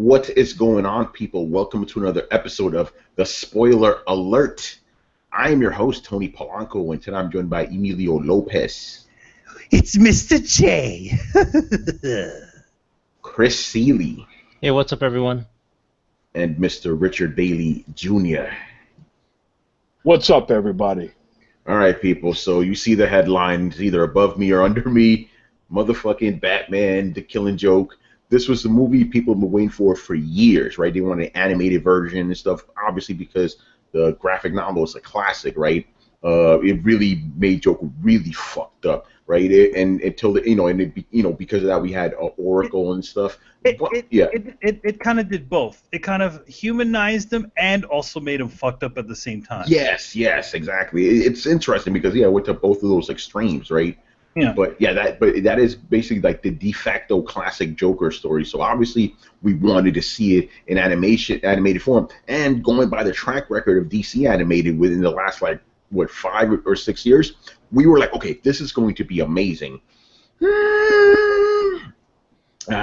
What is going on, people? Welcome to another episode of The Spoiler Alert. I am your host, Tony Polanco, and today I'm joined by Emilio Lopez. It's Mr. J. Chris Seeley. Hey, what's up, everyone? And Mr. Richard Bailey Jr. What's up, everybody? All right, people, so you see the headlines either above me or under me. Motherfucking Batman, The Killing Joke. This was the movie people have been waiting for years, right? They wanted an animated version and stuff, obviously because the graphic novel is a classic, right? It really made Joker really fucked up, right? Until because of that we had Oracle and stuff. It kind of did both. It kind of humanized him and also made him fucked up at the same time. Yes, exactly. It's interesting because it went to both of those extremes, right? Yeah. But that is basically like the de facto classic Joker story. So obviously we wanted to see it in animated form, and going by the track record of DC animated within the last 5 or 6 years, we were like, okay, this is going to be amazing. I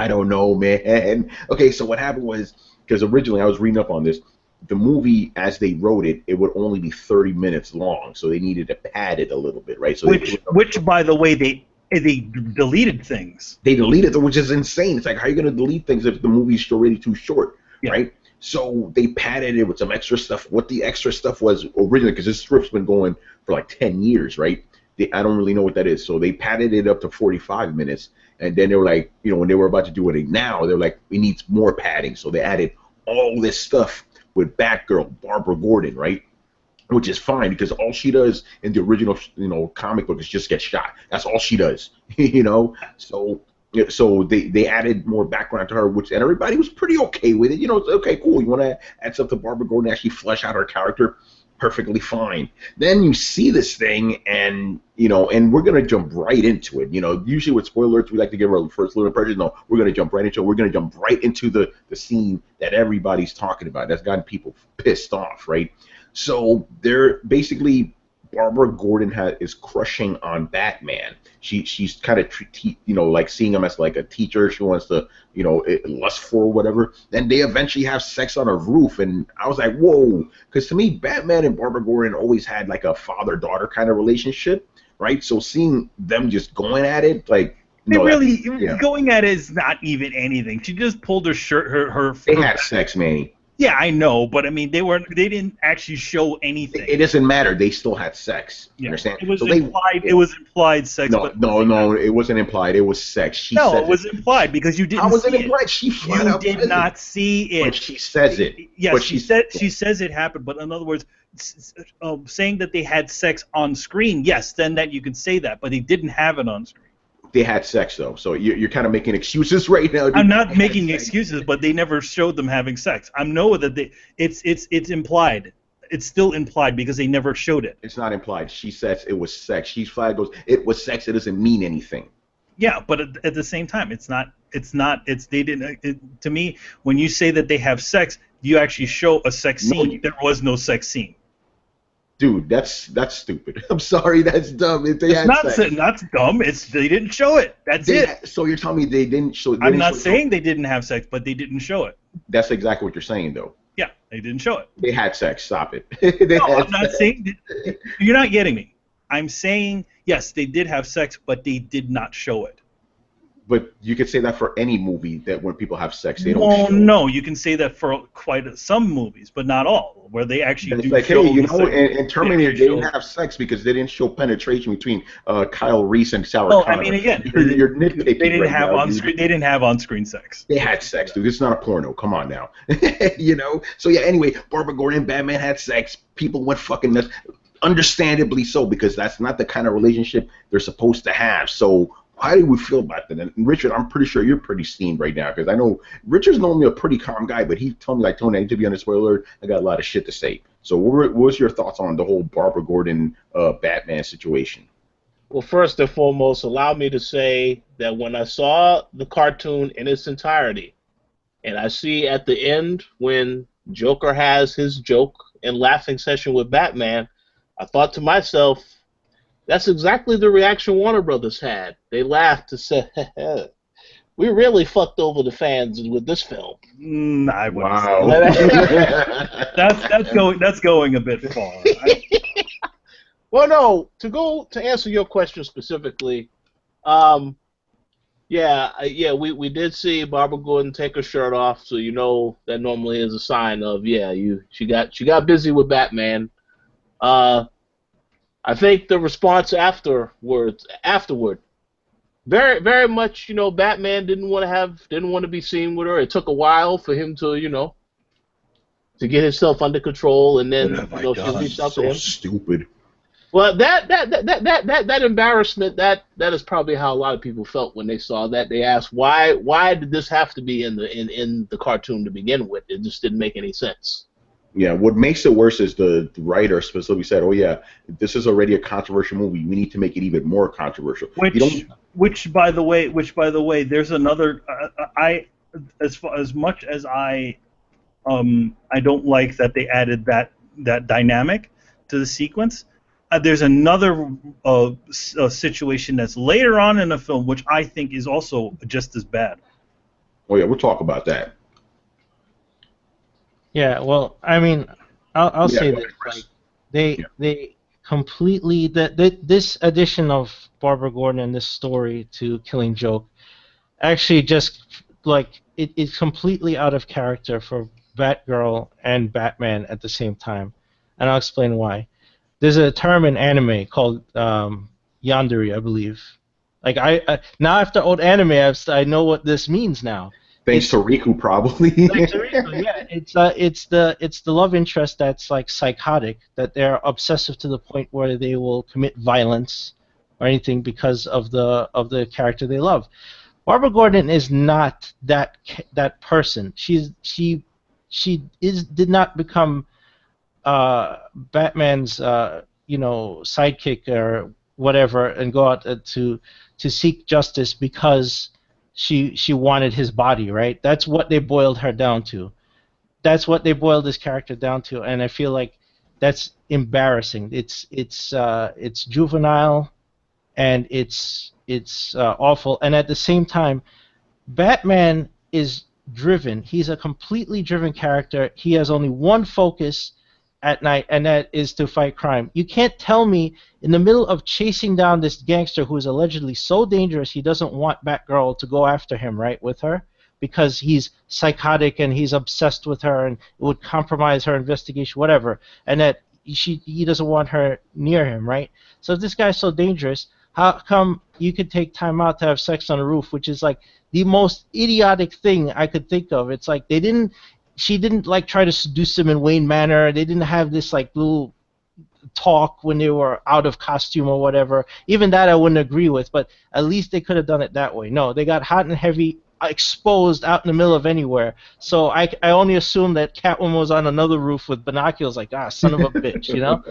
don't know, man. Okay, so what happened was, because originally I was reading up on this, the movie, as they wrote it, it would only be 30 minutes long, so they needed to pad it a little bit, right? So which, by the way, they deleted things. They deleted it, which is insane. It's like, how are you going to delete things if the movie's already too short, right? So they padded it with some extra stuff. What the extra stuff was originally, because this script's been going for like 10 years, right? I don't really know what that is. So they padded it up to 45 minutes, and then they were like, when they were about to do it now, they're like, we need more padding. So they added all this stuff with Batgirl, Barbara Gordon, right? Which is fine because all she does in the original, comic book is just get shot. That's all she does, So they added more background to her, and everybody was pretty okay with it. It's okay, cool. You want to add stuff to Barbara Gordon, actually flesh out her character, perfectly fine. Then you see this thing, and and we're gonna jump right into it. Usually with spoilers, we like to give our first little impression. No, we're gonna jump right into it. We're gonna jump right into the scene that everybody's talking about. That's gotten people pissed off, right? So they're basically, Barbara Gordon is crushing on Batman. She's kind of like seeing him as like a teacher. She wants to lust for whatever. Then they eventually have sex on a roof, and I was like, whoa, because to me Batman and Barbara Gordon always had like a father-daughter kind of relationship, right? So seeing them just going at it, like going at it is not even anything. She just pulled her shirt, her. They had sex, Manny. Yeah, I know, but I mean, they didn't actually show anything. It doesn't matter. They still had sex. You understand? It was implied. It was implied sex. No, it wasn't implied. It was sex. It was implied because you didn't. How was it implied? She flat out did not see it. But she says it. Yes, she says it happened. But in other words, saying that they had sex on screen, yes, then that you can say that. But they didn't have it on screen. They had sex though, so you're kind of making excuses right now. I'm not making excuses, but they never showed them having sex. I know that it's implied. It's still implied because they never showed it. It's not implied. She says it was sex. She flat goes, it was sex. It doesn't mean anything. Yeah, but at the same time, it's not. They didn't. To me, when you say that they have sex, you actually show a sex scene. There was no sex scene. Dude, that's stupid. I'm sorry, that's dumb. If they it's not dumb. They didn't show it. That's it. So you're telling me they didn't show? I'm not saying they didn't have sex, but they didn't show it. That's exactly what you're saying, though. Yeah, they didn't show it. They had sex. Stop it. I'm not saying. You're not getting me. I'm saying yes, they did have sex, but they did not show it. But you could say that for any movie that when people have sex, they don't. Well, no, you can say that for some movies, but not all, where they actually do. Like, hey, in Terminator, they didn't have sex because they didn't show penetration between Kyle Reese and Sarah Connor. I mean, again, you're nitpicking. They didn't have on screen. They didn't have on-screen sex. They had sex, dude. This is not a porno. Come on now. So yeah. Anyway, Barbara Gordon and Batman had sex. People went fucking nuts. Understandably so, because that's not the kind of relationship they're supposed to have. So. How do we feel about that? And Richard, I'm pretty sure you're pretty steamed right now because I know Richard's normally a pretty calm guy, but he told me, like, Tony, I need to be on the spoiler alert. I got a lot of shit to say. So what was your thoughts on the whole Barbara Gordon Batman situation? Well, first and foremost, allow me to say that when I saw the cartoon in its entirety, and I see at the end when Joker has his joke and laughing session with Batman, I thought to myself, that's exactly the reaction Warner Brothers had. They laughed to say, we really fucked over the fans with this film. I wouldn't say Wow. that. That's going a bit far. Well, no. To answer your question specifically, um, yeah, we did see Barbara Gordon take her shirt off, so you know that normally is a sign of she got busy with Batman. I think the response afterward, very very much, Batman didn't want to be seen with her. It took a while for him to to get himself under control, and What then have I she done? reached out So to him. stupid. Well, that embarrassment, that is probably how a lot of people felt when they saw that. They asked, why did this have to be in the cartoon to begin with? It just didn't make any sense. Yeah, what makes it worse is the writer specifically said, "Oh yeah, this is already a controversial movie. We need to make it even more controversial." Which by the way, there's another. As much as I don't like that they added that dynamic to the sequence. There's another situation that's later on in the film, which I think is also just as bad. Oh yeah, we'll talk about that. Yeah, well, I mean, I'll Yeah, say go this: ahead, Chris. they completely this addition of Barbara Gordon in this story to Killing Joke actually just it is completely out of character for Batgirl and Batman at the same time, and I'll explain why. There's a term in anime called yandere, I believe. Like now after old anime, I know what this means now. Thanks to Riku, probably. Thanks to Riku, yeah. It's the love interest that's like psychotic, that they're obsessive to the point where they will commit violence or anything because of the character they love. Barbara Gordon is not that person. She did not become Batman's sidekick or whatever and go out to seek justice because she wanted his body, right? That's what they boiled her down to. That's what they boiled this character down to, and I feel like that's embarrassing. It's juvenile, and it's awful, and at the same time, Batman is driven. He's a completely driven character. He has only one focus at night, and that is to fight crime. You can't tell me in the middle of chasing down this gangster who is allegedly so dangerous he doesn't want Batgirl to go after him, right, with her, because he's psychotic and he's obsessed with her and it would compromise her investigation, whatever, and that he doesn't want her near him, right? So if this guy's so dangerous, how come you could take time out to have sex on a roof, which is like the most idiotic thing I could think of. It's like she didn't like try to seduce him in Wayne Manor. They didn't have this like little talk when they were out of costume or whatever. Even that I wouldn't agree with, but at least they could have done it that way. No, they got hot and heavy, exposed out in the middle of anywhere. So I only assume that Catwoman was on another roof with binoculars, like, son of a bitch, you know?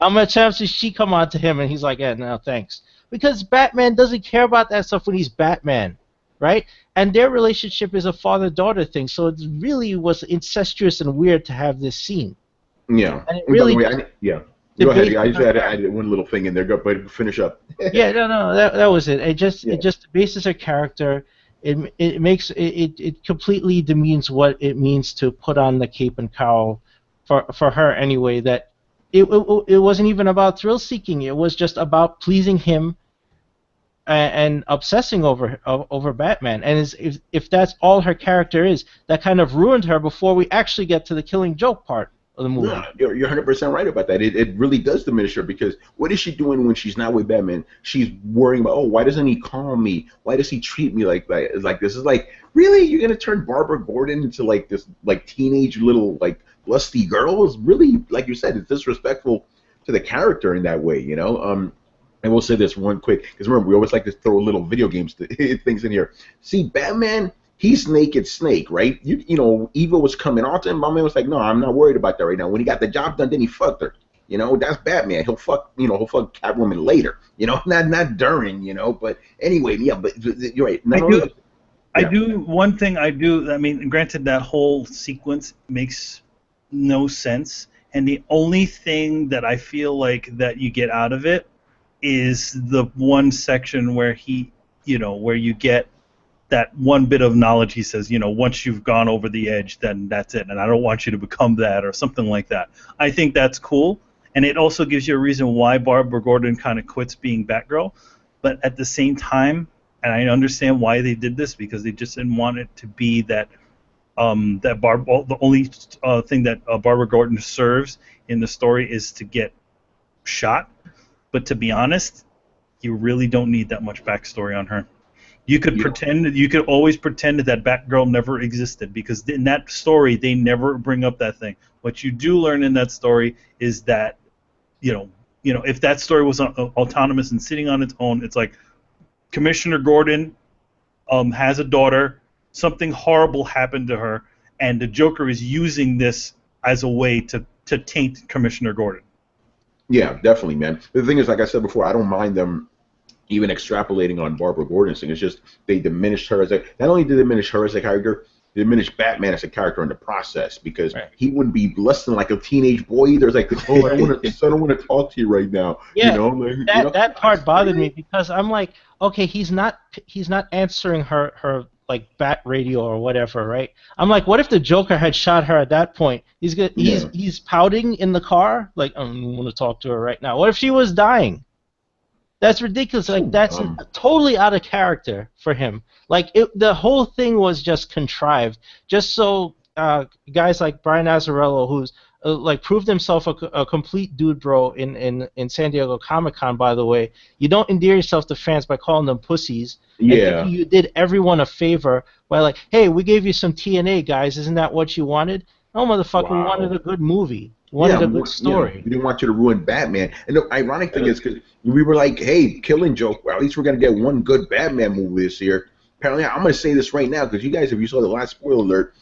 How much times did she come on to him and he's like, yeah, no, thanks. Because Batman doesn't care about that stuff when he's Batman, right? And their relationship is a father-daughter thing, so it really was incestuous and weird to have this scene. Yeah. And it really... By the way, yeah. Go ahead. I just added one little thing in there. Go, but finish up. Yeah, no, that was it. It just bases her character. It completely demeans what it means to put on the cape and cowl for her anyway. That it wasn't even about thrill seeking. It was just about pleasing him and obsessing over Batman. And if that's all her character is, that kind of ruined her before we actually get to the Killing Joke part of the movie. No, you're 100% right about that. It really does diminish her, because what is she doing when she's not with Batman? She's worrying about, oh, why doesn't he call me? Why does he treat me like that? It's like, this is like, really? You're gonna turn Barbara Gordon into like this like teenage little like lusty girl? It's really, like you said, it's disrespectful to the character in that way, you know. I will say this one quick, because remember, we always like to throw little video games things in here. See, Batman, he's Naked Snake, right? You know, Eva was coming on to him. My man was like, no, I'm not worried about that right now. When he got the job done, then he fucked her. You know, that's Batman. He'll fuck Catwoman later. You know, not during. You know, but anyway, yeah. But you're right. I do one thing. I mean, granted, that whole sequence makes no sense, and the only thing that I feel like that you get out of it is the one section where where you get that one bit of knowledge. He says, once you've gone over the edge, then that's it, and I don't want you to become that or something like that. I think that's cool, and it also gives you a reason why Barbara Gordon kind of quits being Batgirl. But at the same time, and I understand why they did this, because they just didn't want it to be that the only thing that Barbara Gordon serves in the story is to get shot. But to be honest, you really don't need that much backstory on her. You could always pretend that Batgirl never existed, because in that story they never bring up that thing. What you do learn in that story is that, if that story was autonomous and sitting on its own, it's like Commissioner Gordon has a daughter, something horrible happened to her, and the Joker is using this as a way to taint Commissioner Gordon. Yeah, definitely, man. The thing is, like I said before, I don't mind them even extrapolating on Barbara Gordon's thing. It's just they diminished her not only did they diminish her as a character, they diminished Batman as a character in the process, because he wouldn't be less than like a teenage boy either. It's like, oh, I don't want to talk to you right now. Yeah, that part bothered me, because I'm like, okay, he's not answering her like bat radio or whatever, right? I'm like, what if the Joker had shot her at that point? He's pouting in the car, like, I don't want to talk to her right now. What if she was dying? That's ridiculous. Like, that's totally out of character for him. Like, the whole thing was just contrived, just so guys like Brian Azzarello, who's like proved himself a complete dude bro in San Diego Comic-Con, by the way. You don't endear yourself to fans by calling them pussies. Yeah. And you did everyone a favor by like, hey, we gave you some TNA, guys. Isn't that what you wanted? No, motherfucker, we wanted a good movie. We wanted a good story. We didn't want you to ruin Batman. And the ironic thing is, because we were like, hey, Killing Joke, well, at least we're going to get one good Batman movie this year. Apparently, I'm going to say this right now, because you guys, if you saw the last spoiler alert,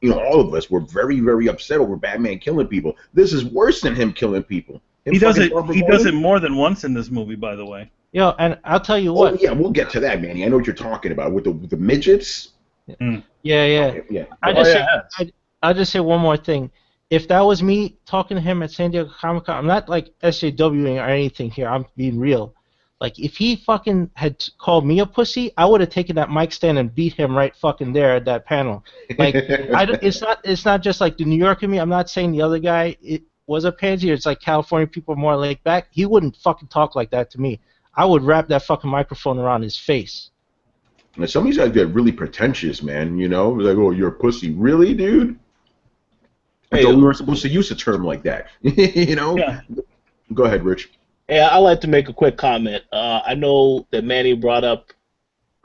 all of us were very, very upset over Batman killing people. This is worse than him killing people. He does it more than once in this movie, by the way. Yo, and I'll tell you what. Oh, yeah, we'll get to that, Manny. I know what you're talking about with the midgets. Yeah. I'll just say one more thing. If that was me talking to him at San Diego Comic-Con, I'm not like SJWing or anything here. I'm being real. Like, if he fucking had called me a pussy, I would have taken that mic stand and beat him right fucking there at that panel. Like, it's not just like the New Yorker me. I'm not saying the other guy was a pansy. It's like California people are more laid back. He wouldn't fucking talk like that to me. I would wrap that fucking microphone around his face. And some of these guys get really pretentious, man. It's like, oh, you're a pussy. Really, dude? I thought we weren't supposed to use a term like that. Yeah. Go ahead, Rich. Yeah, I'd like to make a quick comment. I know that Manny brought up,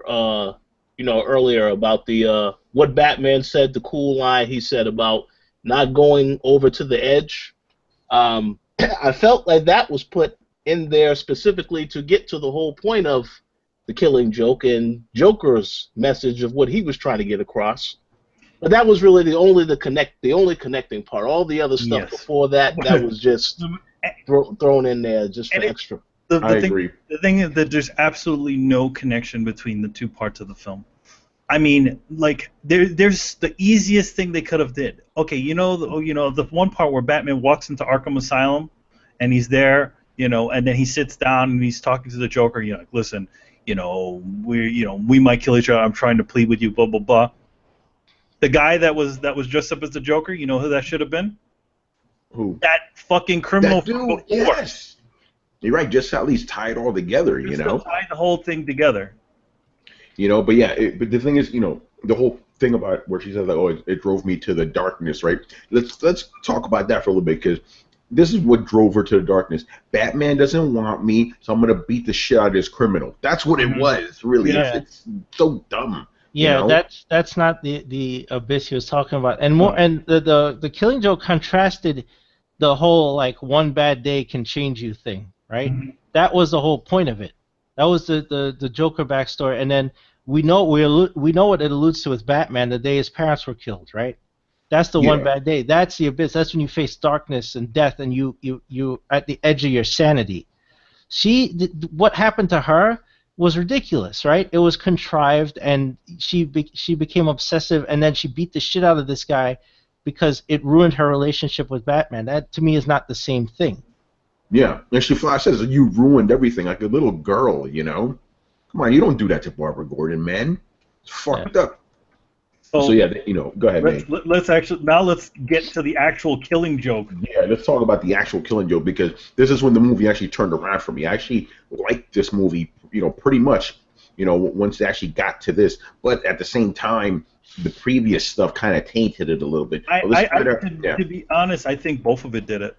earlier about the what Batman said, the cool line he said about not going over to the edge. I felt like that was put in there specifically to get to the whole point of the Killing Joke and Joker's message of what he was trying to get across. But that was really the only connecting part. All the other stuff before that was just thrown in there just for extra. I agree. The thing is that there's absolutely no connection between the two parts of the film. I mean, like, there's the easiest thing they could have did. Okay, the one part where Batman walks into Arkham Asylum, and he's there, and then he sits down and he's talking to the Joker. Like, listen, we might kill each other. I'm trying to plead with you, blah blah blah. The guy that was dressed up as the Joker, you know who that should have been? Who? That fucking criminal. That dude, yes. You're right. Just at least tie it all together, tie the whole thing together. But yeah. But the thing is, the whole thing about where she says like, oh, it drove me to the darkness, right? Let's talk about that for a little bit, because this is what drove her to the darkness. Batman doesn't want me, so I'm gonna beat the shit out of this criminal. That's what it was, really. Yeah. It's so dumb. Yeah, that's not the abyss he was talking about, and more. And the Killing Joke contrasted the whole like one bad day can change you thing, right? Mm-hmm. That was the whole point of it. That was the Joker backstory, and then we know what it alludes to with Batman, the day his parents were killed, right? That's the one bad day. That's the abyss. That's when you face darkness and death, and you at the edge of your sanity. What happened to her was ridiculous, right? It was contrived, and she became obsessive, and then she beat the shit out of this guy because it ruined her relationship with Batman. That, to me, is not the same thing. Yeah, and she flat says, you ruined everything, like a little girl, Come on, you don't do that to Barbara Gordon, man. It's fucked up. So yeah, go ahead, man. Let's get to the actual Killing Joke. Yeah, let's talk about the actual Killing Joke, because this is when the movie actually turned around for me. I actually liked this movie, pretty much, once they actually got to this. But at the same time, the previous stuff kind of tainted it a little bit. To be honest, I think both of it did it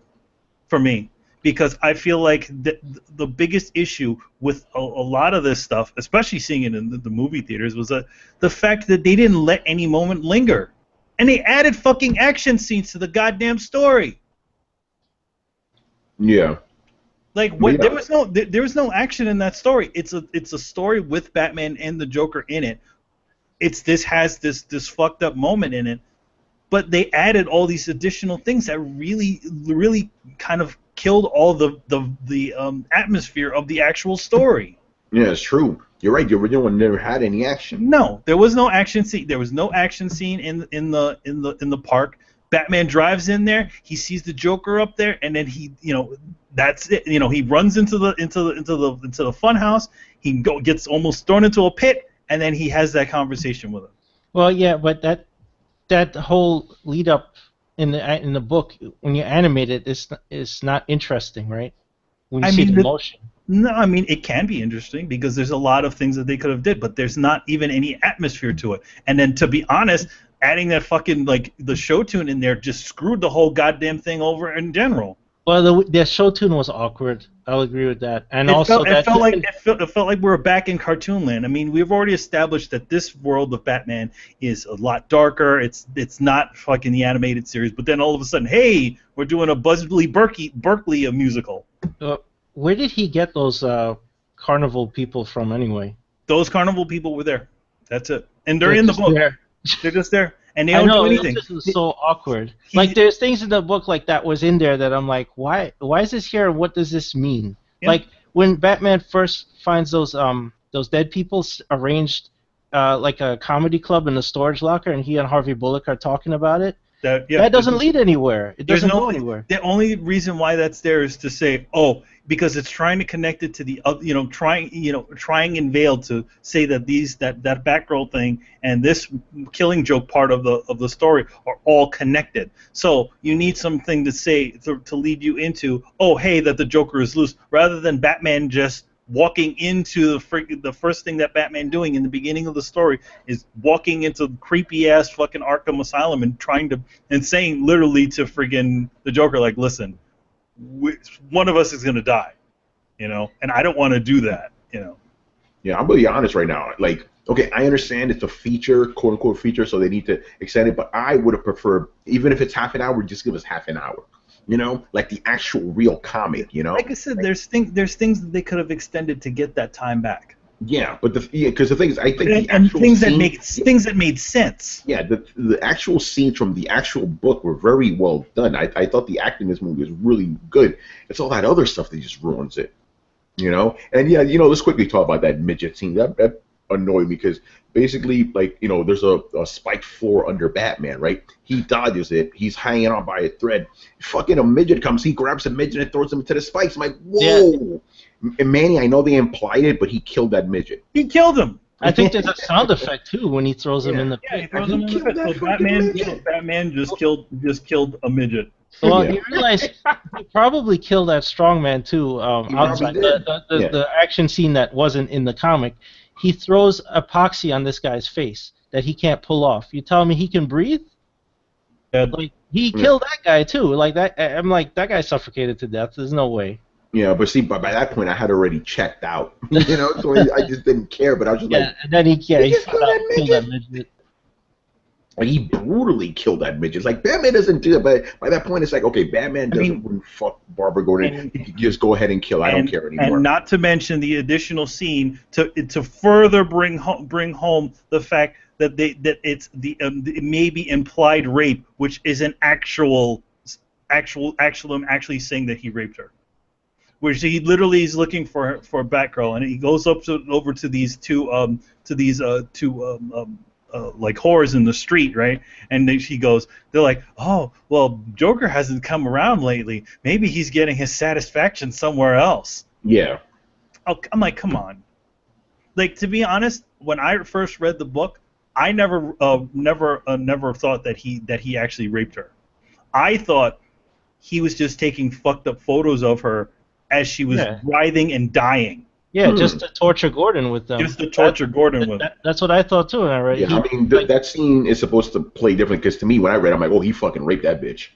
for me. Because I feel like the biggest issue with a lot of this stuff, especially seeing it in the movie theaters, was the fact that they didn't let any moment linger. And they added fucking action scenes to the goddamn story. Yeah. Like what? Yeah. There was no action in that story. It's a story with Batman and the Joker in it. This has this fucked up moment in it, but they added all these additional things that really kind of killed all the atmosphere of the actual story. Yeah, it's true. You're right. The original one never had any action. No, there was no action scene. There was no action scene in the park. Batman drives in there. He sees the Joker up there, and then that's it. He runs into the fun house. He gets almost thrown into a pit, and then he has that conversation with him. Well, yeah, but that whole lead up in the book, when you animate it, it's not interesting, right? When you see the motion. No, I mean it can be interesting because there's a lot of things that they could have did, but there's not even any atmosphere to it. And then to be honest, adding that fucking the show tune in there just screwed the whole goddamn thing over in general. Well, the show tune was awkward. I'll agree with that. And it felt like we were back in cartoon land. I mean, we've already established that this world of Batman is a lot darker. It's not fucking the animated series. But then all of a sudden, hey, we're doing a Buzzley Berkeley musical. Where did he get those carnival people from anyway? Those carnival people were there. That's it. And they're in the book. They're just there. And they don't do anything. This is so awkward. Like, there's things in the book like that was in there that I'm like, why is this here and what does this mean? Yeah. Like, when Batman first finds those dead people arranged like a comedy club in a storage locker, and he and Harvey Bullock are talking about it, that doesn't lead anywhere. It doesn't go anywhere. The only reason why that's there is to say, because it's trying to connect it to the trying and veil to say that that Batgirl thing and this Killing Joke part of the story are all connected. So you need something to say to lead you into, hey, that the Joker is loose, rather than Batman just walking into the first thing that Batman doing in the beginning of the story is walking into creepy ass fucking Arkham Asylum and saying literally to friggin' the Joker, like, listen, one of us is gonna die, and I don't want to do that, Yeah, I'm really honest right now. Like, okay, I understand it's a feature, quote unquote feature, so they need to extend it, but I would have preferred, even if it's half an hour, just give us half an hour. Like the actual real comic, Like I said, there's things that they could have extended to get that time back. Yeah, but because the thing is, I think the actual things that made sense. Yeah, the actual scenes from the actual book were very well done. I thought the acting in this movie was really good. It's all that other stuff that just ruins it, And yeah, let's quickly talk about that midget scene. That annoyed me because basically, like, there's a spiked floor under Batman, right? He dodges it. He's hanging on by a thread. Fucking a midget comes. He grabs a midget and throws him into the spikes. I'm like, whoa. Yeah. And Manny, I know they implied it, but he killed that midget. He killed him. I think there's a sound effect too when he throws him in the pit. Yeah, he throws him in the pit. So Batman just killed a midget. Well, you realize he probably killed that strongman too. Outside the action scene that wasn't in the comic, he throws epoxy on this guy's face that he can't pull off. You telling me he can breathe? Yeah. Like, he killed that guy too. Like that, I'm like, that guy suffocated to death. There's no way. Yeah, but see, by that point, I had already checked out. So I just didn't care. But I was just like, and then he killed that midget. Like, he brutally killed that midget. It's like, Batman doesn't do it, but by that point, it's like, okay, Batman wouldn't fuck Barbara Gordon. He could just go ahead and kill. I don't care anymore. And not to mention the additional scene to further bring home the fact that it may be implied rape, which is an actually saying that he raped her. Which he literally is looking for Batgirl, and he goes over to these two like whores in the street, right? And they're like, oh, well, Joker hasn't come around lately. Maybe he's getting his satisfaction somewhere else. Yeah. Oh, I'm like, come on. like to be honest, when I first read the book, I never thought that he actually raped her. I thought he was just taking fucked up photos of her as she was writhing and dying. Yeah, just to torture Gordon with them. Just to torture Gordon with. That's what I thought too. When I read. Yeah, I mean that scene is supposed to play different because to me when I read, I'm like, oh, he fucking raped that bitch.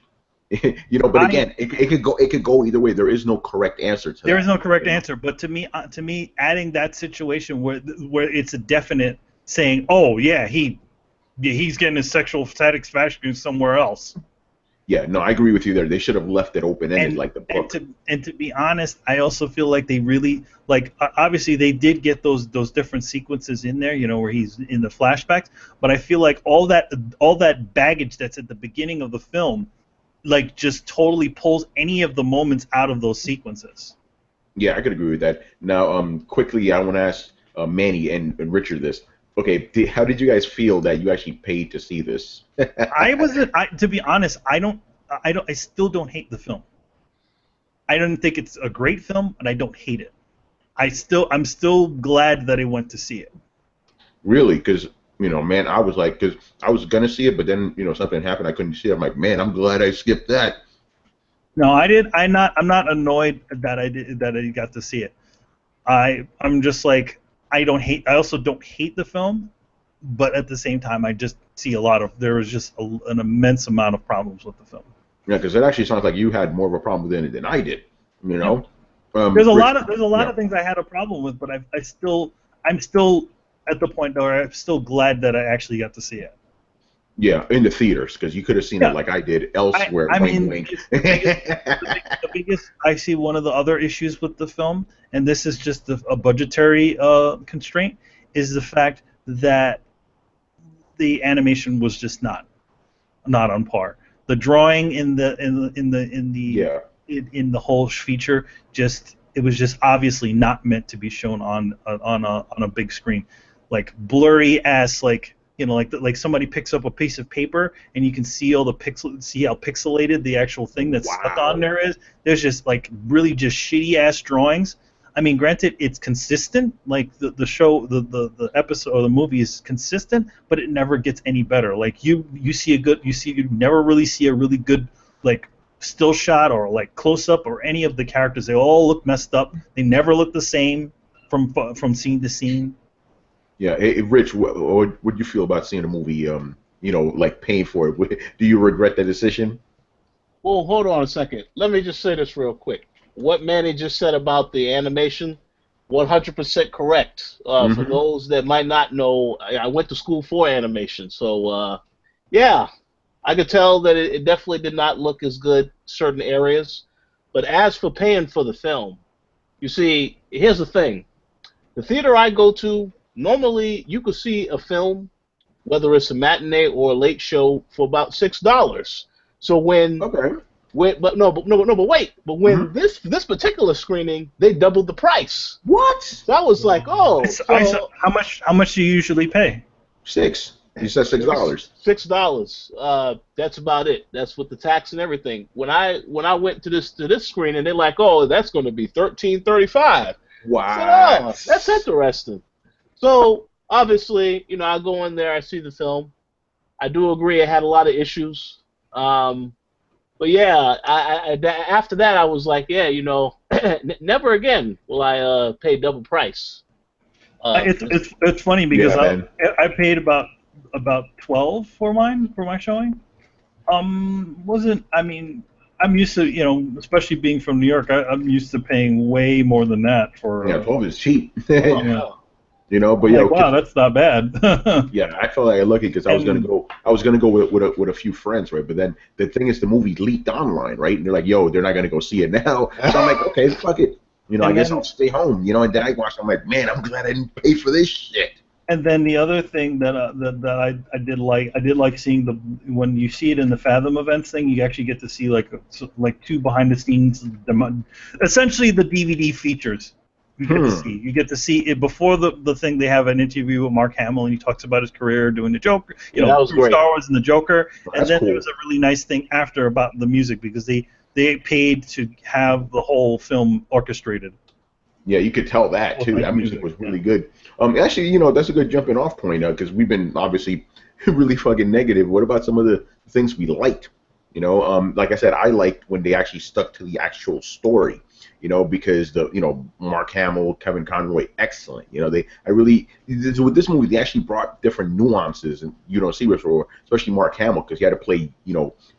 You know, but again, it could go either way. There is no correct answer to that. There is no correct answer, but to me, adding that situation where it's a definite saying, oh yeah, he's getting his sexual satisfaction somewhere else. Yeah, no, I agree with you there. They should have left it open-ended like the book. And to be honest, I also feel like they really obviously they did get those different sequences in there, you know, where he's in the flashbacks. But I feel like all that baggage that's at the beginning of the film, like just totally pulls any of the moments out of those sequences. Yeah, I could agree with that. Now, quickly, I want to ask Manny and Richard this. Okay, how did you guys feel that you actually paid to see this? To be honest, I still don't hate the film. I don't think it's a great film, and I don't hate it. I'm still glad that I went to see it. Really? Because, you know, man, I was like, because I was gonna see it, but then, you know, something happened, I couldn't see it. I'm like, man, I'm glad I skipped that. No, I did. I'm not annoyed that I got to see it. I'm just like, I also don't hate the film, but at the same time, I just see there was just an immense amount of problems with the film. Yeah, because it actually sounds like you had more of a problem with it than I did. You know, there's a lot of things I had a problem with, but I'm still at the point where I'm still glad that I actually got to see it. Yeah, in the theaters, because you could have seen it like I did elsewhere. I mean, the biggest I see one of the other issues with the film, and this is just a budgetary constraint, is the fact that the animation was just not on par. The drawing in the whole feature it was just obviously not meant to be shown on a big screen, like blurry ass like somebody picks up a piece of paper and you can see all the see how pixelated the actual thing that's stuck on there is. There's just like really just shitty ass drawings. I mean, granted, it's consistent. Like the show, the episode or the movie is consistent, but it never gets any better. Like you never really see a really good like still shot or like close up or any of the characters. They all look messed up. They never look the same from scene to scene. Yeah, hey, Rich, what would you feel about seeing a movie? You know, like paying for it. Do you regret that decision? Well, hold on a second. Let me just say this real quick. What Manny just said about the animation, 100% correct. For those that might not know, I went to school for animation, so yeah, I could tell that it definitely did not look as good in certain areas. But as for paying for the film, you see, here's the thing: the theater I go to, normally you could see a film, whether it's a matinee or a late show, for about $6. So when wait, but when this particular screening, they doubled the price. What? So I was like, oh. So how much do you usually pay? $6. You said $6. $6. That's about it. That's with the tax and everything. When I went to this screening, they're like, oh, that's going to be $13.35. Wow. I said, oh, that's interesting. So obviously, you know, I go in there, I see the film. I do agree it had a lot of issues. But yeah, after that, I was like, yeah, you know, never again will I pay double price. It's funny because I paid about 12 for my showing. I mean, I'm used to, you know, especially being from New York, I'm used to paying way more than that for. 12 is cheap. Yeah. You know, but yeah, wow, that's not bad. Yeah, I felt like lucky because I was gonna go with a few friends, right? But then the thing is, the movie leaked online, right? And they're like, "Yo, they're not gonna go see it now." So I'm like, "Okay, fuck it." You know, I guess I'll stay home. You know, and then I watched. I'm like, "Man, I'm glad I didn't pay for this shit." And then the other thing that I did like seeing when you see it in the Fathom events thing, you actually get to see like two behind the scenes, essentially the DVD features. You get to see it before the thing. They have an interview with Mark Hamill, and he talks about his career doing the Joker, that was great. Star Wars and the Joker. And then cool. there was a really nice thing after about the music because they paid to have the whole film orchestrated. Yeah, you could tell that too. That music was really good. Actually, that's a good jumping off point because we've been obviously really fucking negative. What about some of the things we liked? Like I said, I liked when they actually stuck to the actual story. Because Mark Hamill, Kevin Conroy, excellent. With this movie, they actually brought different nuances, and you don't see before, especially Mark Hamill, because he had to play,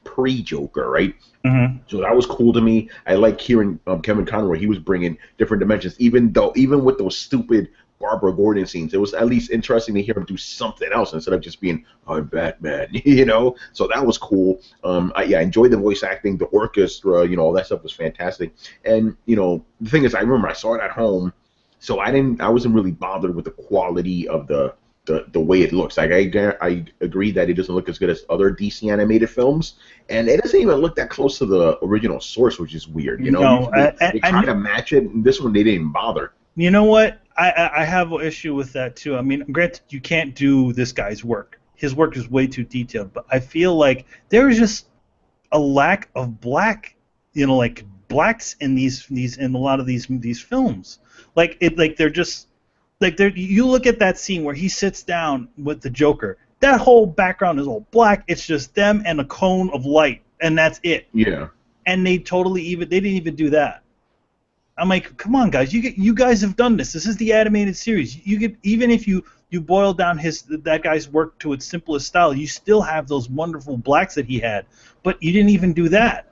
pre-Joker, right? Mm-hmm. So that was cool to me. I like hearing Kevin Conroy. He was bringing different dimensions, even with those stupid Barbara Gordon scenes. It was at least interesting to hear him do something else instead of just being, I'm Batman, So that was cool. I enjoyed the voice acting, the orchestra, all that stuff was fantastic. And the thing is, I remember I saw it at home, so I wasn't really bothered with the quality of the way it looks. Like I agree that it doesn't look as good as other DC animated films, and it doesn't even look that close to the original source, which is weird. No, they try to match it, and this one they didn't bother. You know what? I have an issue with that too. I mean, granted, you can't do this guy's work. His work is way too detailed, but I feel like there is just a lack of black, like blacks in in a lot of these films. Like they're just you look at that scene where he sits down with the Joker. That whole background is all black. It's just them and a cone of light, and that's it. Yeah. And they didn't even do that. I'm like, come on, guys, you guys have done this. This is the animated series. Even if you boil down that guy's work to its simplest style, you still have those wonderful blacks that he had, but you didn't even do that.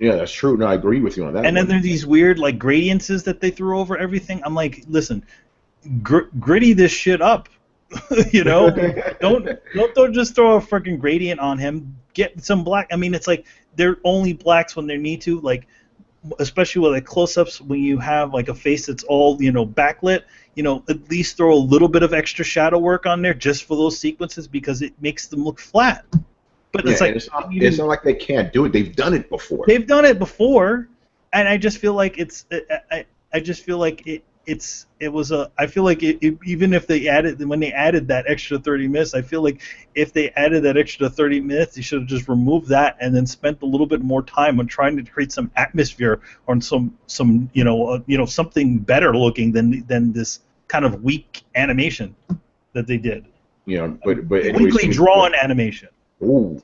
Yeah, that's true. No, I agree with you on that. And then there are these weird like gradiences that they threw over everything. I'm like, listen, gritty this shit up. Don't just throw a freaking gradient on him. Get some black. I mean, it's like they're only blacks when they need to, like. Especially with like close-ups, when you have like a face that's all backlit, at least throw a little bit of extra shadow work on there just for those sequences because it makes them look flat. But it's like it's not like they can't do it. They've done it before. They've done it before, and I just feel like I just feel like I feel like even if when they added that extra 30 minutes, I feel like if they added that extra 30 minutes, they should have just removed that and then spent a little bit more time on trying to create some atmosphere or some something better looking than this kind of weak animation that they did. But weakly drawn animation. Ooh,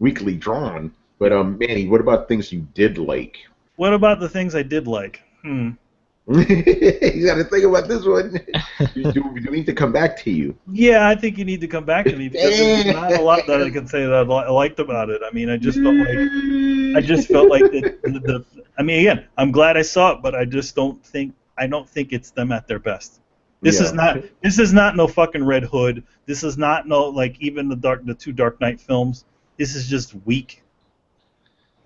weakly drawn. But Manny, what about things you did like? What about the things I did like? You got to think about this one. Do we need to come back to you? Yeah, I think you need to come back to me because there's not a lot that I can say that I liked about it. I mean, I just felt like I mean, again, I'm glad I saw it, but I don't think it's them at their best. This is not no fucking Red Hood. This is not no like even the two Dark Knight films. This is just weak.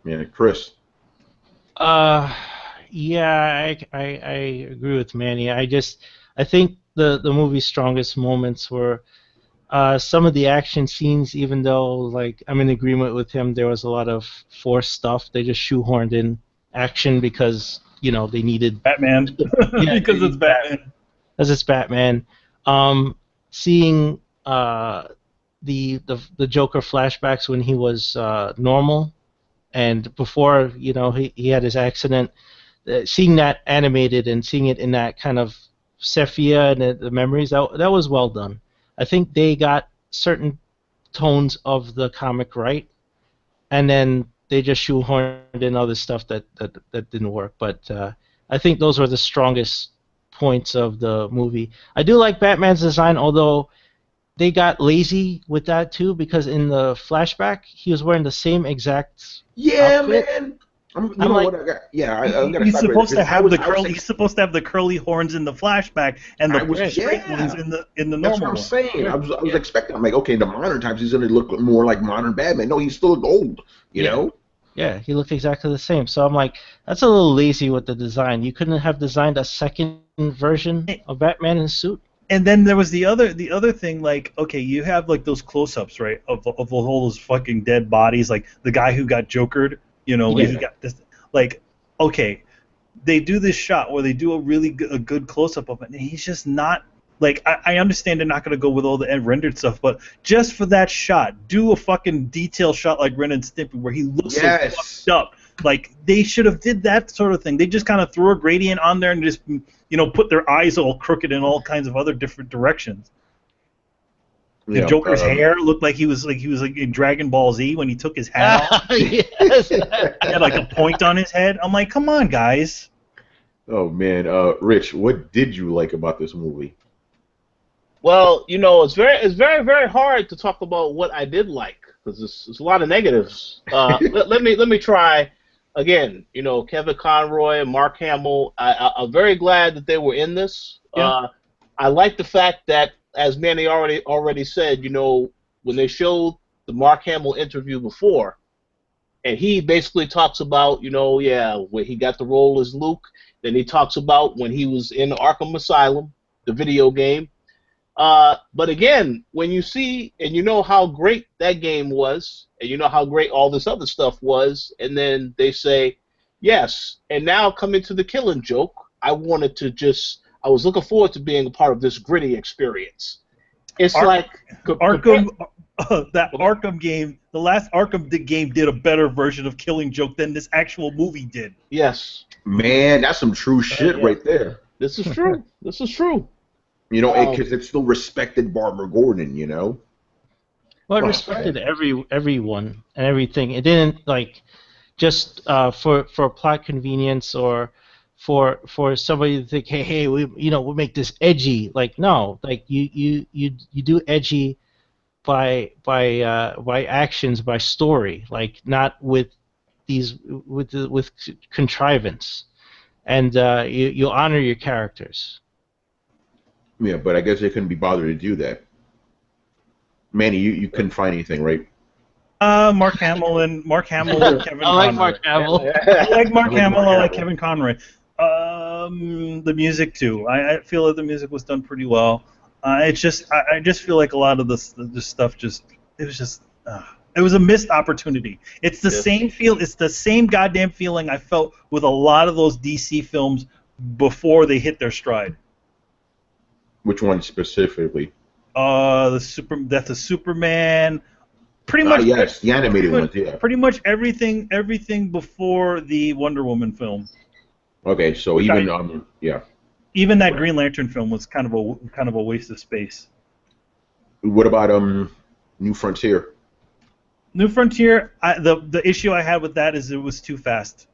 Yeah, Chris. Yeah, I agree with Manny. I think the movie's strongest moments were some of the action scenes. Even though like I'm in agreement with him, there was a lot of forced stuff. They just shoehorned in action because they needed Batman. Yeah, because it's Batman. Because it's Batman. Seeing the Joker flashbacks when he was normal and before he had his accident. Seeing that animated and seeing it in that kind of sepia and the memories, that was well done. I think they got certain tones of the comic right, and then they just shoehorned in other stuff that didn't work. But I think those were the strongest points of the movie. I do like Batman's design, although they got lazy with that too, because in the flashback he was wearing the same exact outfit. Man. He's supposed to have He's supposed to have the curly horns in the flashback and the straight ones in the normal. That's what I'm saying. I was expecting. I'm like, okay, in the modern times he's going to look more like modern Batman. No, he's still old. You know. Yeah, he looked exactly the same. So I'm like, that's a little lazy with the design. You couldn't have designed a second version of Batman in a suit. And then there was the other thing, like, okay, you have like those close-ups, right, of all those fucking dead bodies, like the guy who got jokered. He got this, like, okay, they do this shot where they do a good close-up of it, and he's just not, like, I understand they're not going to go with all the rendered stuff, but just for that shot, do a fucking detail shot like Ren and Stimpy where he looks so fucked up. Like, they should have did that sort of thing. They just kind of threw a gradient on there and just, put their eyes all crooked in all kinds of other different directions. The Joker's hair looked like he was like in Dragon Ball Z when he took his hat off. Yes. He had like a point on his head. I'm like, come on, guys. Oh man, Rich, what did you like about this movie? Well, it's very, very hard to talk about what I did like because there's a lot of negatives. let me try again. Kevin Conroy and Mark Hamill. I'm very glad that they were in this. Yeah. I like the fact that, as Manny already said, when they showed the Mark Hamill interview before, and he basically talks about, when he got the role as Luke. Then he talks about when he was in Arkham Asylum, the video game. But again, when you see and you know how great that game was, and you know how great all this other stuff was, and then they say, yes, and now coming to the Killing Joke, I was looking forward to being a part of this gritty experience. It's Arkham, that Arkham game, the last Arkham game did a better version of Killing Joke than this actual movie did. Yes. Man, that's some true shit right there. This is true. This is true. Because it still respected Barbara Gordon, Well, it respected everyone and everything. It didn't just for plot convenience or for somebody to think, hey, we'll make this edgy. No, you do edgy by actions, by story, not with with contrivance, and you honor your characters. Yeah, but I guess they couldn't be bothered to do that. Manny, you couldn't find anything, right? Mark Hamill and Kevin Conroy. I like Mark Hamill. I like Mark Hamill. I like Kevin Conroy. The music too. I feel that the music was done pretty well. I just feel like a lot of this stuff it was a missed opportunity. It's the same feel. It's the same goddamn feeling I felt with a lot of those DC films before they hit their stride. Which one specifically? The Death of Superman. Pretty much. Yes, the animated ones. Yeah. Pretty much everything before the Wonder Woman film. Okay, so Even that Green Lantern film was kind of a waste of space. What about New Frontier? New Frontier, the issue I had with that is it was too fast.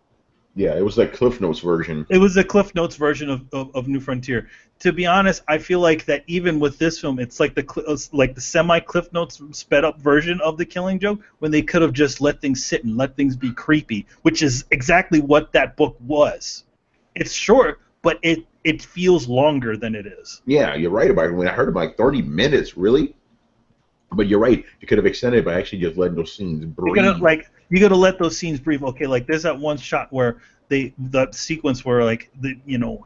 Yeah, it was like Cliff Notes version. It was the Cliff Notes version of New Frontier. To be honest, I feel like that even with this film, it's like the semi Cliff Notes sped up version of The Killing Joke, when they could have just let things sit and let things be creepy, which is exactly what that book was. It's short, but it feels longer than it is. Yeah, you're right about it. When I heard about 30 minutes, really? But you're right. You could have extended it by actually just letting those scenes breathe. You gotta let those scenes breathe. Okay, there's that one shot where the sequence where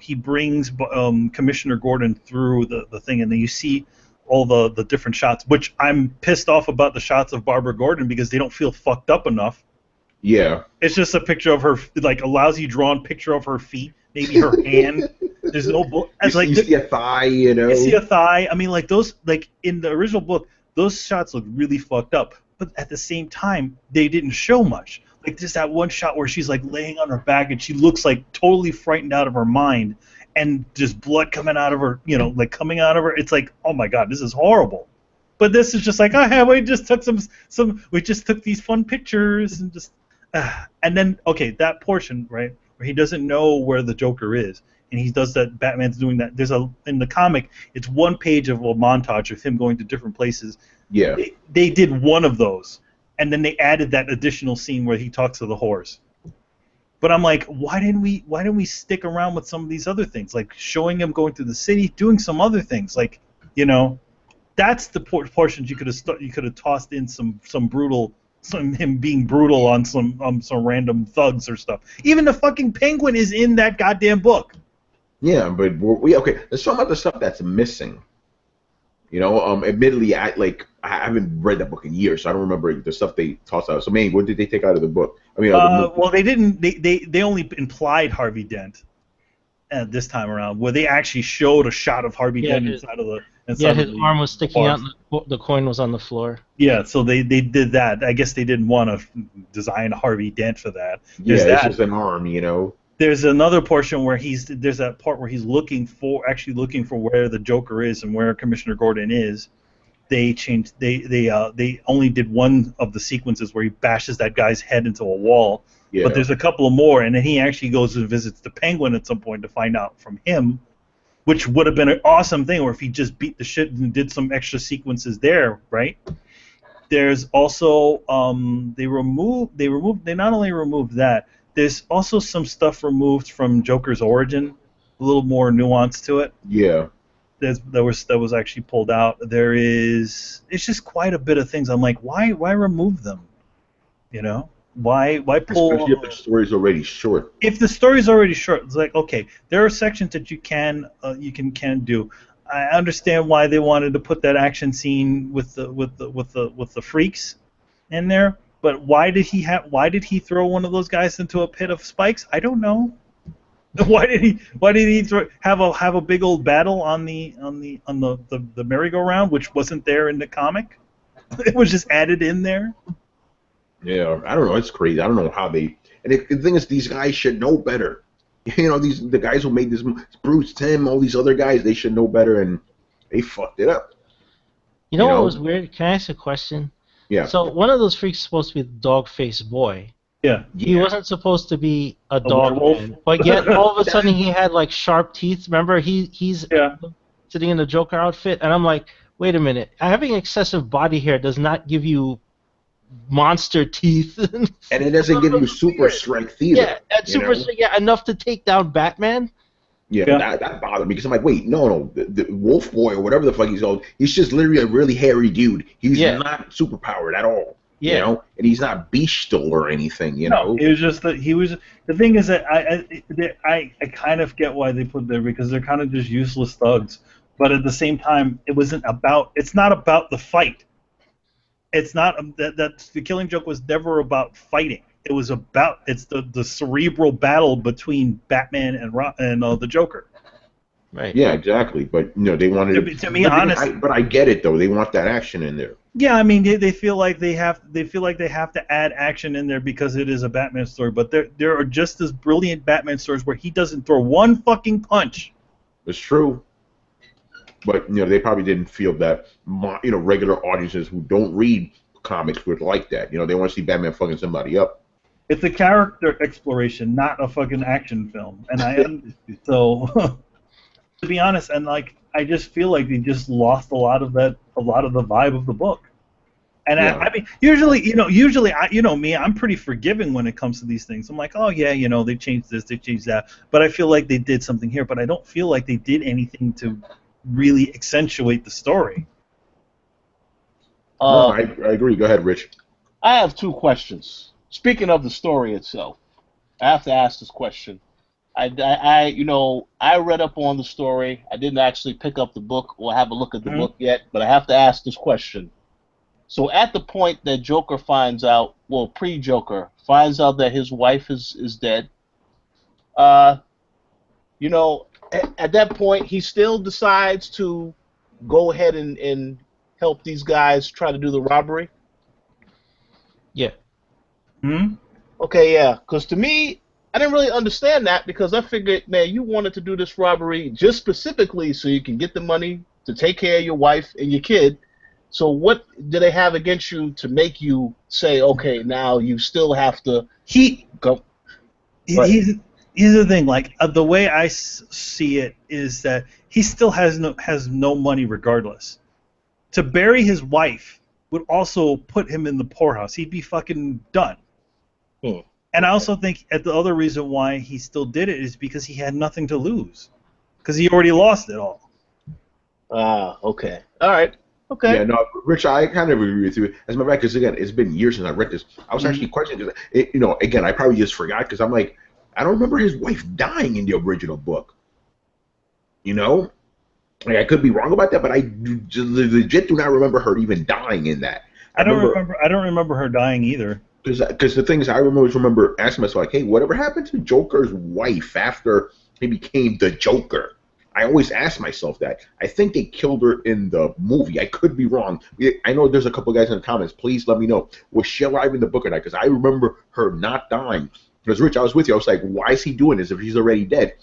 he brings Commissioner Gordon through the thing, and then you see all the different shots. Which I'm pissed off about the shots of Barbara Gordon because they don't feel fucked up enough. Yeah. It's just a picture of her, a lousy drawn picture of her feet, maybe her hand. There's no book. You see a thigh, You see a thigh. I mean, those, in the original book, those shots look really fucked up. But at the same time, they didn't show much. Just that one shot where she's laying on her back and she looks totally frightened out of her mind, and just blood coming out of her, coming out of her. It's oh my god, this is horrible. But this is just we just took we just took these fun pictures and just. And then, that portion, right, where he doesn't know where the Joker is, and he does that, Batman's doing that. In the comic, it's one page of a montage of him going to different places. Yeah. They did one of those, and then they added that additional scene where he talks to the horse. But I'm why didn't we stick around with some of these other things, showing him going through the city, doing some other things, that's the portions you could have tossed in some brutal. Him being brutal on some random thugs or stuff. Even the fucking Penguin is in that goddamn book. Yeah, but there's some other stuff that's missing. Admittedly, I haven't read that book in years, so I don't remember the stuff they tossed out. So, what did they take out of the book? Well, they didn't. They only implied Harvey Dent this time around, where they actually showed a shot of Harvey Dent inside of And Yeah, his suddenly arm was sticking out. bars- And the coin was on the floor. Yeah, so they did that. I guess they didn't want to design Harvey Dent for that. Yeah, There's it's that. just an arm, you know. There's another portion where there's that part where he's actually looking for where the Joker is and where Commissioner Gordon is. They changed. They only did one of the sequences where he bashes that guy's head into a wall. Yeah. But there's a couple of more, and then he actually goes and visits the Penguin at some point to find out from him, which would have been an awesome thing, or if he just beat the shit and did some extra sequences there, right? There's also they not only removed that, there's also some stuff removed from Joker's origin, a little more nuance to it. Yeah. That was actually pulled out. It's just quite a bit of things. I'm like, why remove them? You know? Why pull? Especially if the story's already short. If the story's already short, it's like, okay, there are sections that you can do. I understand why they wanted to put that action scene with the freaks in there, but why did he throw one of those guys into a pit of spikes? I don't know. Why did he have a big old battle on the merry-go-round, which wasn't there in the comic? It was just added in there. Yeah, I don't know. It's crazy. I don't know how they. And the thing is, these guys should know better. You know, the guys who made this, Bruce, Tim, all these other guys, they should know better, and they fucked it up. You know what was weird? Can I ask a question? Yeah. So one of those freaks is supposed to be the dog-faced boy. Yeah. He wasn't supposed to be a dog werewolf? man, but yet all of a sudden he had like sharp teeth. Remember, he's sitting in the Joker outfit, and I'm like, wait a minute, having excessive body hair does not give you monster teeth. And it doesn't give you super strength either. Yeah, and super strength, enough to take down Batman. Yeah, that bothered me because I'm like, wait, no, the Wolf Boy or whatever the fuck he's called, he's just literally a really hairy dude. He's not superpowered at all. Yeah. You know, and he's not bestial or anything. You know, it was just that he was. The thing is that I kind of get why they put it there because they're kind of just useless thugs. But at the same time, it's not about the fight. It's not that the Killing Joke was never about fighting. It was about the cerebral battle between Batman and the Joker. Right. Yeah, exactly. But they wanted to be honest. But I get it though. They want that action in there. Yeah, I mean they feel like they have to add action in there because it is a Batman story. But there are just as brilliant Batman stories where he doesn't throw one fucking punch. It's true. But they probably didn't feel that regular audiences who don't read comics would like that. They want to see Batman fucking somebody up. It's a character exploration, not a fucking action film. And so to be honest, and like I just feel like they just lost a lot of the vibe of the book. And I mean, usually me, I'm pretty forgiving when it comes to these things. I'm like, oh yeah, they changed this, they changed that, but I feel like they did something here, but I don't feel like they did anything to really accentuate the story. No, I agree. Go ahead, Rich. I have two questions. Speaking of the story itself, I have to ask this question. I read up on the story. I didn't actually pick up the book or have a look at the book yet, but I have to ask this question. So at the point that Joker finds out, well, pre-Joker, finds out that his wife is dead, at that point, he still decides to go ahead and help these guys try to do the robbery? Yeah. Hmm? Okay, yeah. Because to me, I didn't really understand that because I figured, man, you wanted to do this robbery just specifically so you can get the money to take care of your wife and your kid. So what do they have against you to make you say, okay, now you still have to go? Here's the thing, like the way I see it is that he still has no money regardless. To bury his wife would also put him in the poorhouse. He'd be fucking done. And I also think the other reason why he still did it is because he had nothing to lose, because he already lost it all. Okay. All right. Okay. Yeah, no, Rich, I kind of agree with you. As a matter of fact, because again, it's been years since I read this. I was actually questioning because, again, I probably just forgot because I'm like, I don't remember his wife dying in the original book. Like, I could be wrong about that, but I legit do not remember her even dying in that. I don't remember her dying either. Because the thing is, I remember asking myself, like, hey, whatever happened to Joker's wife after he became the Joker? I always ask myself that. I think they killed her in the movie. I could be wrong. I know there's a couple guys in the comments. Please let me know. Was she alive in the book or not? Because I remember her not dying. Because Rich, I was with you. I was like, why is he doing this if he's already dead?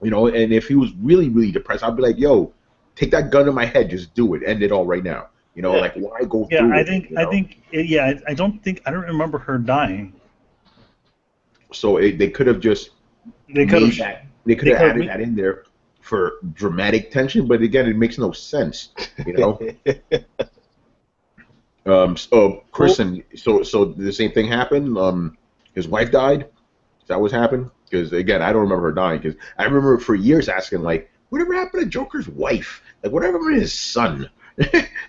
You know, and if he was really, really depressed, I'd be like, yo, take that gun to my head, just do it, end it all right now. You know, like why go through I it? think You know? I don't remember her dying. So they could have just They could have added that in there for dramatic tension, but again, it makes no sense. You know. So Kristen, so the same thing happened. His wife died. Is that what happened? Because again, I don't remember her dying. Because I remember for years asking, like, whatever happened to Joker's wife? Like, whatever happened to his son?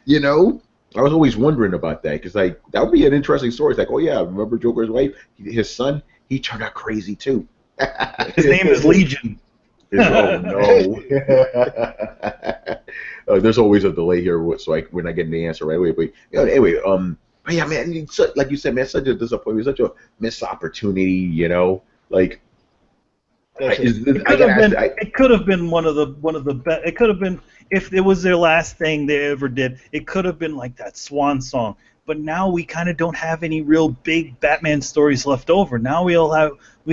You know, I was always wondering about that. Because like that would be an interesting story. It's like, oh yeah, remember Joker's wife? His son, he turned out crazy too. His name is Legion. Oh no. There's always a delay here, so we're not getting the answer right away. But anyway, but yeah, man, it's like you said, man, such a disappointment, such a missed opportunity. You know, like it could have been one of the best. It could have been if it was their last thing they ever did. It could have been like that swan song. But now we kind of don't have any real big Batman stories left over. Now we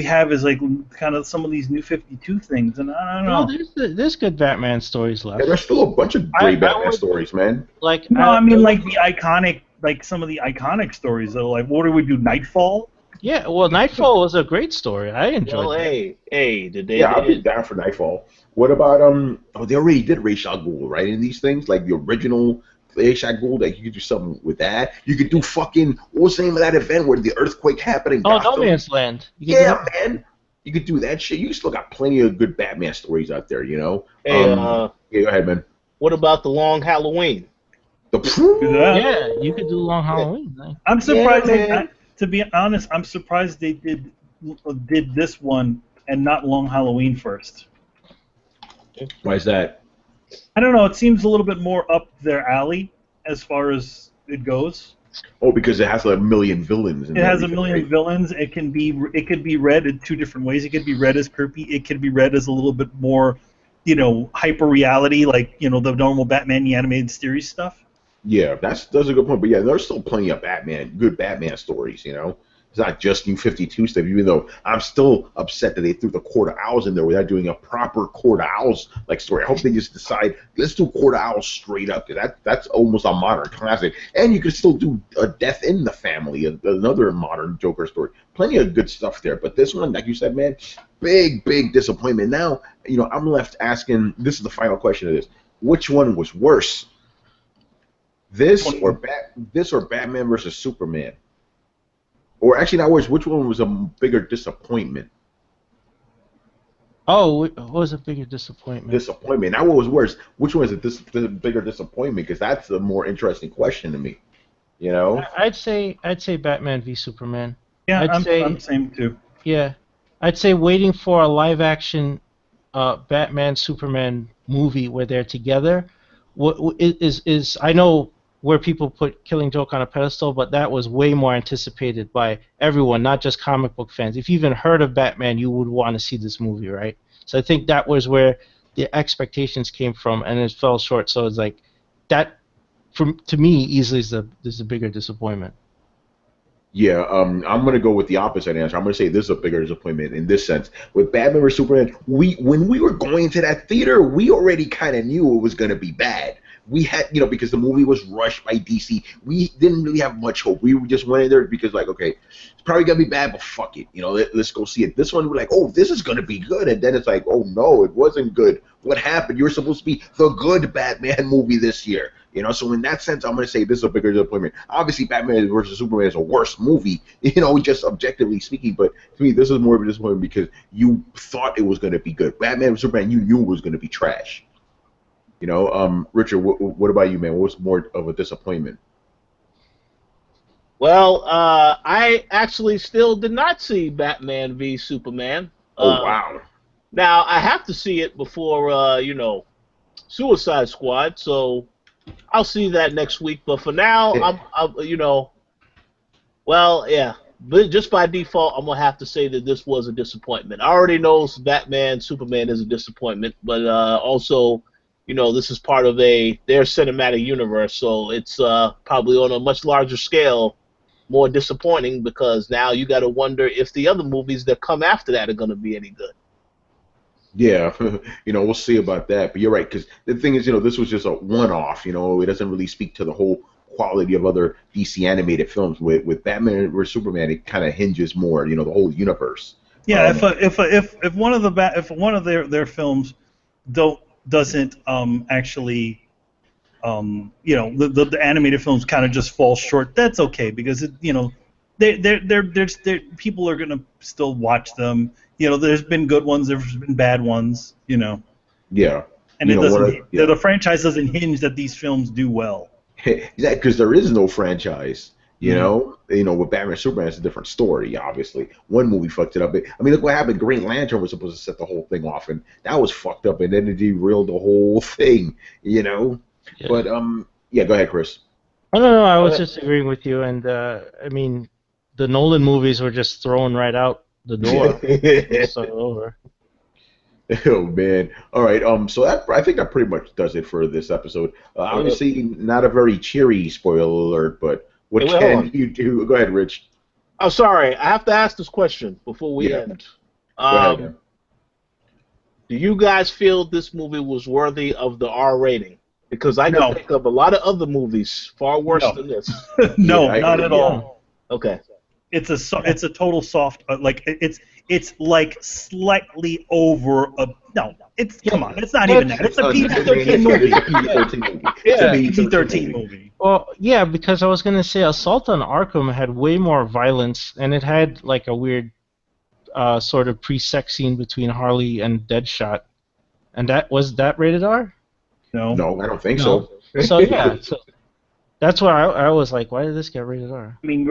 have is like kind of some of these New 52 things, and I don't know. No, there's good Batman stories left. Yeah, there's still a bunch of great Batman stories, man. Like I mean, like the iconic, like some of the iconic stories though. Like, what do we do? Nightfall. Yeah, well, Nightfall was a great story. I enjoyed it. I'll be down for Nightfall. What about Oh, they already did Ra's al Ghul, right? In these things, like the original Ra's al Ghul, like you could do something with that. You could do fucking what was the name of that event where the earthquake happened in Gotham? No Man's Land. Yeah, man. You could do that shit. You still got plenty of good Batman stories out there, you know. Hey, yeah, go ahead, man. What about the Long Halloween? Yeah, you could do Long Halloween. Right? I'm surprised. To be honest, I'm surprised they did this one and not Long Halloween first. Why is that? I don't know. It seems a little bit more up their alley as far as it goes. Oh, because it has a million villains. It has a million villains. It could be read in two different ways. It could be read as creepy. It could be read as a little bit more, hyper reality, like the normal Batman the animated series stuff. Yeah, that's a good point. But yeah, there's still plenty of good Batman stories, you know. It's not just New 52 stuff, even though I'm still upset that they threw the Court of Owls in there without doing a proper Court of Owls like story. I hope they just decide, let's do Court of Owls straight up, because that's almost a modern classic. And you can still do a Death in the Family, another modern Joker story. Plenty of good stuff there. But this one, like you said, man, big disappointment. Now, I'm left asking, this is the final question of this, which one was worse? This or Batman versus Superman? Or actually, not worse. Which one was a bigger disappointment? Oh, what was a bigger disappointment? Disappointment. Now, what was worse? Which one is the bigger disappointment? Because that's the more interesting question to me. You know. I'd say Batman v Superman. Yeah, I'm the same too. Yeah, I'd say waiting for a live-action Batman Superman movie where they're together. What is I know where people put Killing Joke on a pedestal, but that was way more anticipated by everyone, not just comic book fans. If you even heard of Batman, you would want to see this movie, right? So I think that was where the expectations came from, and it fell short. So it's like that, to me, easily is a bigger disappointment. Yeah, I'm going to go with the opposite answer. I'm going to say this is a bigger disappointment in this sense. With Batman vs Superman, when we were going to that theater, we already kind of knew it was going to be bad. We had, because the movie was rushed by DC. We didn't really have much hope. We just went in there because, like, okay, it's probably going to be bad, but fuck it. Let's go see it. This one, we're like, oh, this is going to be good. And then it's like, oh, no, it wasn't good. What happened? You were supposed to be the good Batman movie this year. So in that sense, I'm going to say this is a bigger disappointment. Obviously, Batman vs. Superman is a worse movie, just objectively speaking. But to me, this is more of a disappointment because you thought it was going to be good. Batman vs. Superman, you knew it was going to be trash. Richard, what about you, man? What's more of a disappointment? Well, I actually still did not see Batman v Superman. Oh, wow. Now, I have to see it before, Suicide Squad, so I'll see that next week. But for now, well, yeah, but just by default, I'm gonna have to say that this was a disappointment. I already know Batman, Superman is a disappointment, but also, this is part of their cinematic universe, so it's probably on a much larger scale, more disappointing because now you got to wonder if the other movies that come after that are gonna be any good. Yeah, we'll see about that. But you're right, because the thing is, this was just a one-off. It doesn't really speak to the whole quality of other DC animated films. With Batman vs Superman, it kind of hinges more, the whole universe. Yeah, if one of their films doesn't actually the animated films kind of just fall short, that's okay because they're people are gonna still watch them. There's been good ones, there's been bad ones. Yeah. And it doesn't. The franchise doesn't hinge that these films do well. Yeah, because there is no franchise. With Batman Superman, it's a different story. Obviously, one movie fucked it up. I mean, look what happened. Green Lantern was supposed to set the whole thing off, and that was fucked up, and then it derailed the whole thing. Yeah. But yeah, go ahead, Chris. I don't know. I was just agreeing with you, and I mean, the Nolan movies were just thrown right out the door. So over. Oh man! All right. So I think that pretty much does it for this episode. Obviously, not a very cheery spoiler alert, but what can you do? Go ahead, Rich. I'm sorry. I have to ask this question before we end. Go ahead. Do you guys feel this movie was worthy of the R rating? Because I can think of a lot of other movies far worse than this. No, not at all. Okay. It's a total soft it's like slightly over a come on, it's not even that. It's a PG-13 movie. It's a PG-13 movie. Well, yeah, because I was gonna say Assault on Arkham had way more violence, and it had like a weird sort of pre-sex scene between Harley and Deadshot, and was that rated R? No, I don't think so. So yeah, that's why I was like, why did this get rated R? I mean,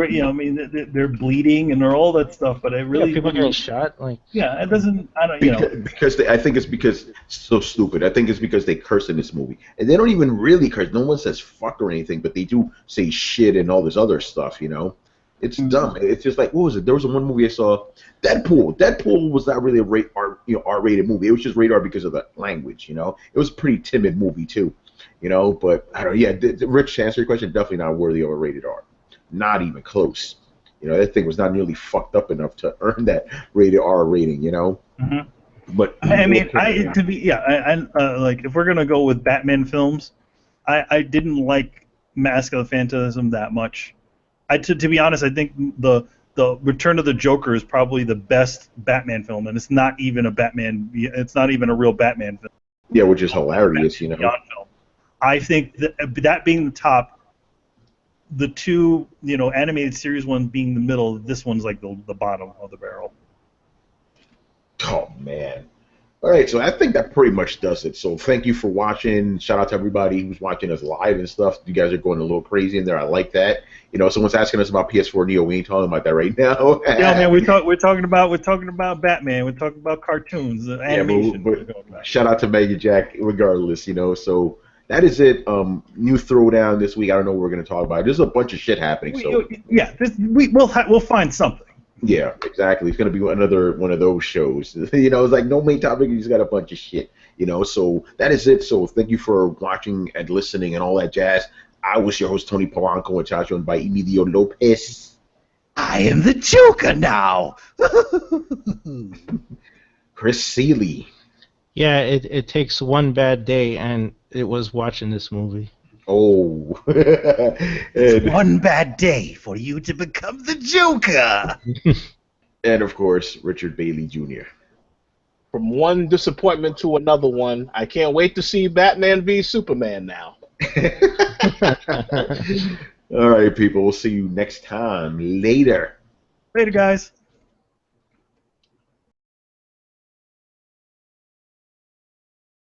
they're bleeding and they're all that stuff, but it really people getting shot, like it doesn't. I don't, because I think it's because it's so stupid. I think it's because they curse in this movie, and they don't even really curse. No one says fuck or anything, but they do say shit and all this other stuff. It's dumb. It's just like, what was it? There was one movie I saw, Deadpool. Deadpool was not really a R-rated movie. It was just rated R because of the language. It was a pretty timid movie too. But I don't. Yeah, Rich, to answer your question, definitely not worthy of a rated R. Not even close. That thing was not nearly fucked up enough to earn that rated R rating. Mm-hmm. But I mean, like if we're gonna go with Batman films, I didn't like Mask of the Phantasm that much. To be honest, I think the Return of the Joker is probably the best Batman film, and it's not even a Batman. It's not even a real Batman film. Yeah, which is hilarious, Film. I think that being the top, the two animated series ones being the middle, this one's like the bottom of the barrel. Oh man. All right, so I think that pretty much does it. So thank you for watching. Shout out to everybody who's watching us live and stuff. You guys are going a little crazy in there. I like that. Someone's asking us about PS4 Neo. We ain't talking about that right now. Yeah, man, we're talking about Batman. We're talking about cartoons, animation. But shout out to Mega Jack, regardless. So that is it. New throwdown this week. I don't know what we're gonna talk about. There's a bunch of shit happening. We'll find something. Yeah, exactly. It's gonna be another one of those shows. It's like no main topic. You just got a bunch of shit. So that is it. So thank you for watching and listening and all that jazz. I was your host Tony Polanco, and joined by Emilio Lopez. I am the Joker now. Chris Seeley. Yeah, it takes one bad day, and it was watching this movie. Oh. It's one bad day for you to become the Joker. And, of course, Richard Bailey Jr. From one disappointment to another one, I can't wait to see Batman v Superman now. All right, people. We'll see you next time. Later. Later, guys.